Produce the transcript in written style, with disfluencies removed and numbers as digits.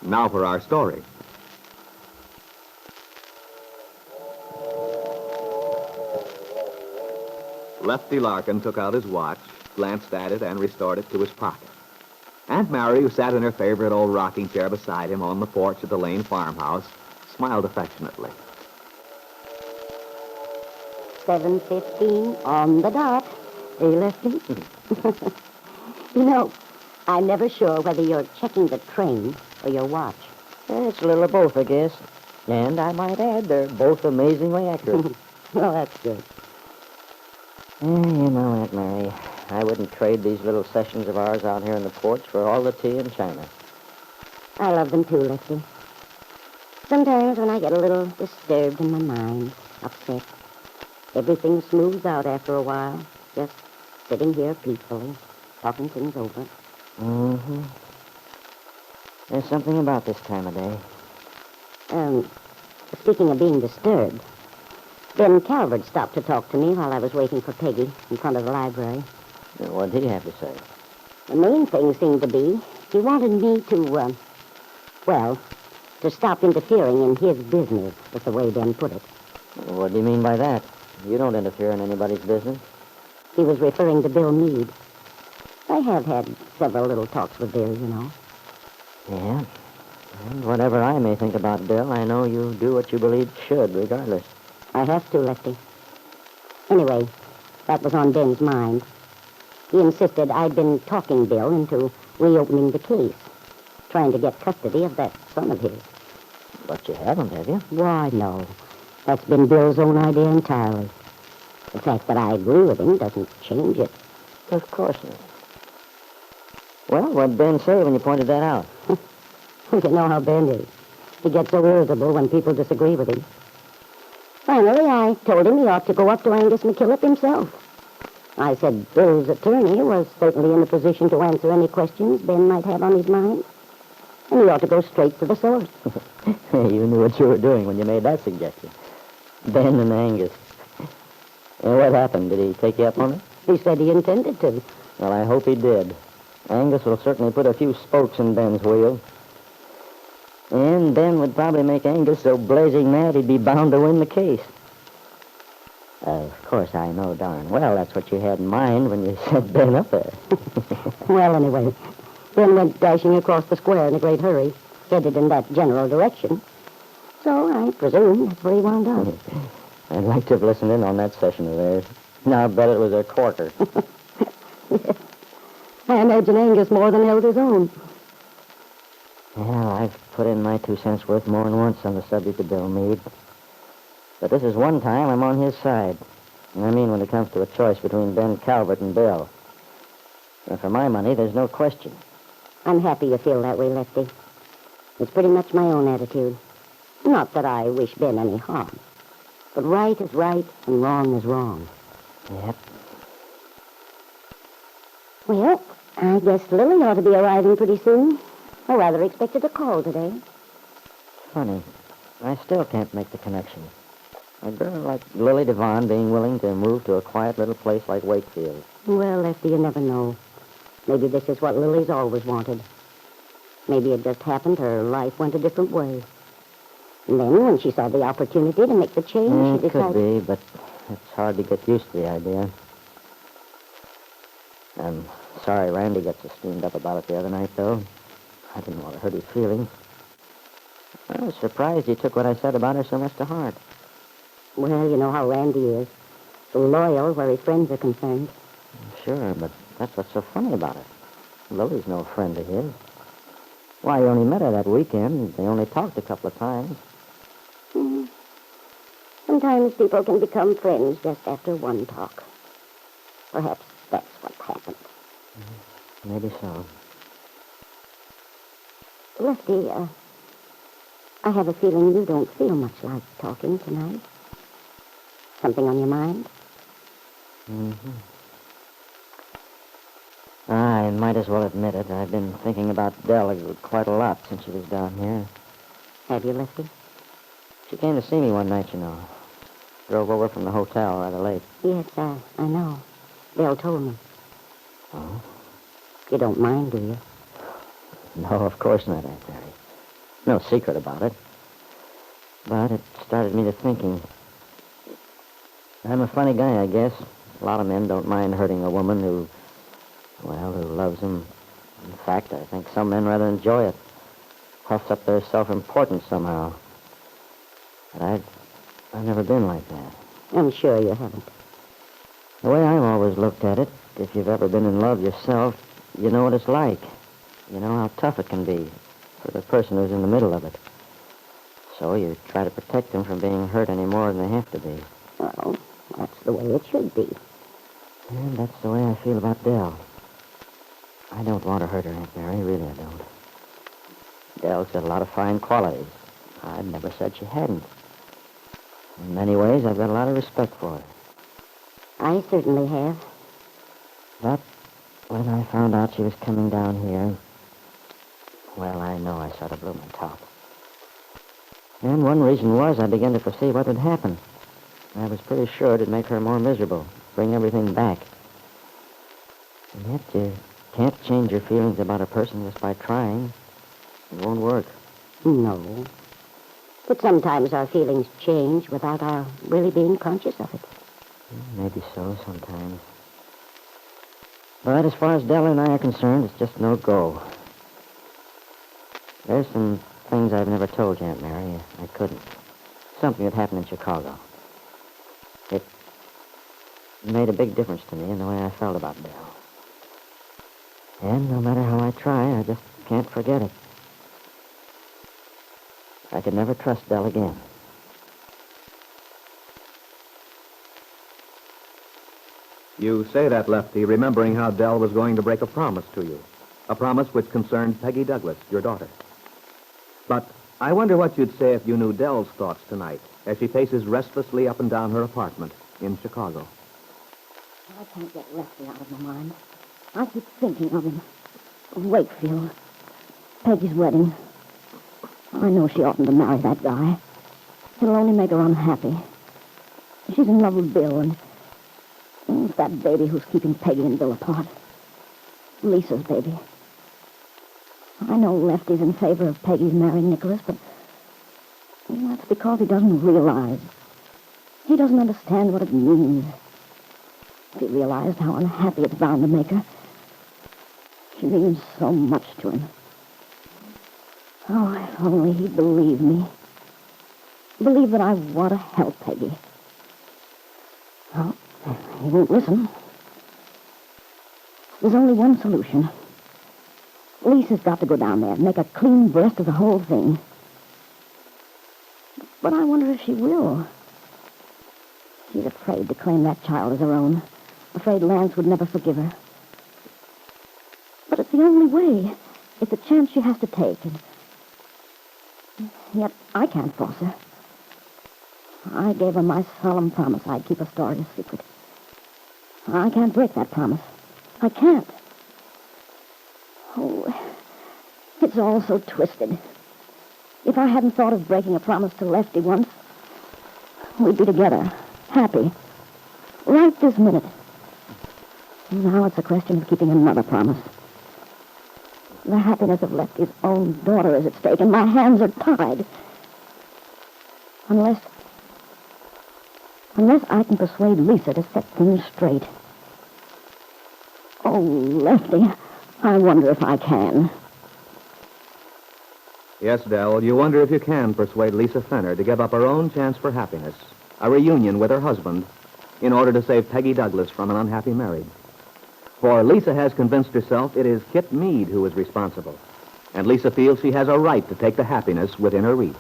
Now for our story. Lefty Larkin took out his watch, glanced at it, and restored it to his pocket. Aunt Mary, who sat in her favorite old rocking chair beside him on the porch at the Lane farmhouse, smiled affectionately. 7:15 on the dot. Hey, Lefty? I'm never sure whether you're checking the train or your watch. It's a little of both, I guess. And I might add, they're both amazingly accurate. Well, that's good. Aunt Mary, I wouldn't trade these little sessions of ours out here on the porch for all the tea in China. I love them too, Lefty. Sometimes when I get a little disturbed in my mind, upset, everything smooths out after a while, just sitting here peacefully, talking things over. Mm-hmm. There's something about this time of day. Speaking of being disturbed, Ben Calvert stopped to talk to me while I was waiting for Peggy in front of the library. What did he have to say? The main thing seemed to be he wanted me to stop interfering in his business, was the way Ben put it. What do you mean by that? You don't interfere in anybody's business. He was referring to Bill Meade. I have had several little talks with Bill, Yeah. And whatever I may think about Bill, I know you do what you believe should, regardless. I have to, Lefty. Anyway, that was on Ben's mind. He insisted I'd been talking Bill into reopening the case, trying to get custody of that son of his. But you haven't, have you? Why, no. That's been Bill's own idea entirely. The fact that I agree with him doesn't change it. Of course not. Well, what'd Ben say when you pointed that out? You know how Ben is. He gets so irritable when people disagree with him. Finally, I told him he ought to go up to Angus McKillop himself. I said Bill's attorney was certainly in a position to answer any questions Ben might have on his mind. And he ought to go straight to the source. You knew what you were doing when you made that suggestion. Ben and Angus. And what happened? Did he take you up on it? He said he intended to. Well, I hope he did. Angus will certainly put a few spokes in Ben's wheel. And Ben would probably make Angus so blazing mad he'd be bound to win the case. Of course, I know darn well that's what you had in mind when you sent Ben up there. Well, anyway, Ben went dashing across the square in a great hurry, headed in that general direction. So I presume that's where he wound up. I'd like to have listened in on that session of theirs. Now I bet it was a corker. I imagine Angus more than held his own. Well, I've put in my 2 cents worth more than once on the subject of Bill Meade. But this is one time I'm on his side. And I mean when it comes to a choice between Ben Calvert and Bill. And for my money, there's no question. I'm happy you feel that way, Lefty. It's pretty much my own attitude. Not that I wish Ben any harm. But right is right and wrong is wrong. Yep. Well, I guess Lily ought to be arriving pretty soon. I rather expected a call today. Funny. I still can't make the connection. A girl like Lily Devon being willing to move to a quiet little place like Wakefield. Well, Lefty, you never know. Maybe this is what Lily's always wanted. Maybe it just happened her life went a different way. And then when she saw the opportunity to make the change, she decided... Could be, but it's hard to get used to the idea. I'm sorry Randy got so steamed up about it the other night, though. I didn't want to hurt his feelings. I was surprised he took what I said about her so much to heart. Well, you know how Randy is. So loyal where his friends are concerned. Sure, but that's what's so funny about it. Lily's no friend of his. Why, he only met her that weekend. They only talked a couple of times. Sometimes people can become friends just after one talk. Perhaps that's what happened. Maybe so. Lefty, I have a feeling you don't feel much like talking tonight. Something on your mind? Mm-hmm. I might as well admit it. I've been thinking about Dell quite a lot since she was down here. Have you, Lefty? She came to see me one night, you know. Drove over from the hotel rather late. Yes, I know. Dell told me. Oh? You don't mind, do you? No, of course not, Aunt Mary. No secret about it. But it started me to thinking. I'm a funny guy, I guess. A lot of men don't mind hurting a woman who loves them. In fact, I think some men rather enjoy it. Puffs up their self-importance somehow. But I've never been like that. I'm sure you haven't. The way I've always looked at it, if you've ever been in love yourself, you know what it's like. You know how tough it can be for the person who's in the middle of it. So you try to protect them from being hurt any more than they have to be. Well, that's the way it should be. And that's the way I feel about Dell. I don't want to hurt her, Aunt Mary. Really, I don't. Dell's got a lot of fine qualities. I've never said she hadn't. In many ways, I've got a lot of respect for her. I certainly have. But when I found out she was coming down here, well, I know I saw the blooming top. And one reason was I began to foresee what would happen. I was pretty sure it'd make her more miserable, bring everything back. And yet you can't change your feelings about a person just by trying. It won't work. No. But sometimes our feelings change without our really being conscious of it. Maybe so, sometimes. But as far as Dell and I are concerned, it's just no go. There's some things I've never told you, Aunt Mary. I couldn't. Something that happened in Chicago. It made a big difference to me in the way I felt about Dell. And no matter how I try, I just can't forget it. I could never trust Dell again. You say that, Lefty, remembering how Dell was going to break a promise to you. A promise which concerned Peggy Douglas, your daughter. But I wonder what you'd say if you knew Dell's thoughts tonight as she paces restlessly up and down her apartment in Chicago. I can't get Lefty out of my mind. I keep thinking of him. Of Wakefield. Peggy's wedding. I know she oughtn't to marry that guy. It'll only make her unhappy. She's in love with Bill, and it's that baby who's keeping Peggy and Bill apart. Lisa's baby. I know Lefty's in favor of Peggy's marrying Nicholas, but that's because he doesn't realize. He doesn't understand what it means. If he realized how unhappy it's bound to make her. She means so much to him. Oh, if only he'd believe me. Believe that I want to help Peggy. Oh, he won't listen. There's only one solution. Lisa's got to go down there and make a clean breast of the whole thing. But I wonder if she will. She's afraid to claim that child as her own. Afraid Lance would never forgive her. But it's the only way. It's a chance she has to take. And yet I can't force her. I gave her my solemn promise I'd keep her story a secret. I can't break that promise. I can't. Oh, it's all so twisted. If I hadn't thought of breaking a promise to Lefty once, we'd be together, happy, right this minute. Now it's a question of keeping another promise. The happiness of Lefty's own daughter is at stake, and my hands are tied. Unless I can persuade Lisa to set things straight. Oh, Lefty, I wonder if I can. Yes, Dell, you wonder if you can persuade Lisa Fenner to give up her own chance for happiness, a reunion with her husband, in order to save Peggy Douglas from an unhappy marriage. For Lisa has convinced herself it is Kit Meade who is responsible, and Lisa feels she has a right to take the happiness within her reach.